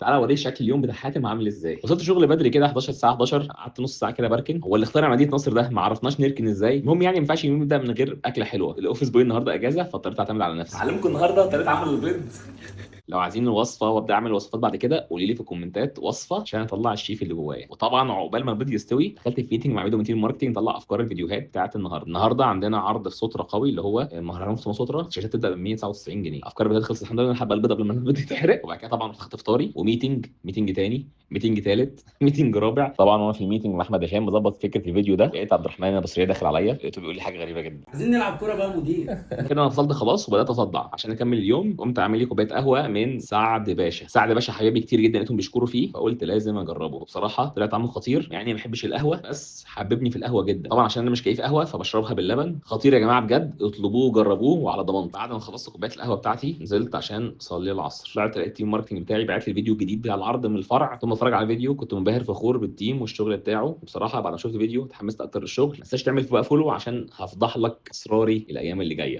تعالى اوريك شكل اليوم بتاع حاتم عامل ازاي. وصلت شغل بدري كده 11 الساعه 11، قعدت نص ساعه كده بركن. هو اللي اخترع مدينه نصر ده ما عرفناش نركن ازاي. المهم يعني ما ينفعش اليوم يبدا من غير اكله حلوه. الاوفيس بوي النهارده اجازه فاضطريت اعتمد على نفسي. هعلمكم النهارده طريقه عمل البيض. لو عايزين الوصفه وابدا اعمل وصفات بعد كده قولي لي في الكومنتات وصفه عشان اطلع الشيف اللي جوايا. وطبعا عقبال ما البيض يستوي دخلت في ميتنج مع ميدو مدير ماركتنج نطلع افكار الفيديوهات بتاعت النهارده عندنا عرض في سترة قوي اللي هو مهرجان في سترة. الشاشات تبدا ب 199 جنيه. افكار الفيديوهات خلصت الحمد لله. انا حابه البيض قبل ما البيض يتحرق. وبعد كده طبعا رحت فطاري وميتنج تاني، ميتنج تالت ميتنج رابع. طبعا وانا في الميتنج مع احمد هشام مظبط فكره الفيديو ده لقيت عبد الرحمن البصريه داخل عليا لقيته بيقول لي حاجه غريبه جدا. عايزين نلعب كوره بقى مدير. كده انا فصلت خلاص وبدات اصدع. عشان اكمل اليوم قمت عامل لي كوبايه قهوه من سعد باشا. سعد باشا حبايبي كتير جدا لقيتهم بيشكروا فيه فقلت لازم اجربه. بصراحه طلع طعمه خطير. يعني ما بحبش القهوه بس حببني في القهوه جدا. طبعا عشان انا مش كيف قهوه فبشربها باللبن. خطير يا جماعه بجد، اطلبوه وجربوه وعلى ضمانتي. بعد ما خلصت كوبايه القهوه بتاعتي نزلت عشان اصلي العصر. طلعت لقيت التيم ماركتنج بتاعي بعت لي الفيديو الجديد بتاع العرض من الفرع. ثم اتفرج على الفيديو كنت منبهر فخور بالتيم والشغل بتاعه. بصراحه بعد ما شفت الفيديو اتحمست اكتر للشغل. ما تنساش تعمل بقى فولو عشان هفضح لك اسراري الايام اللي جايه.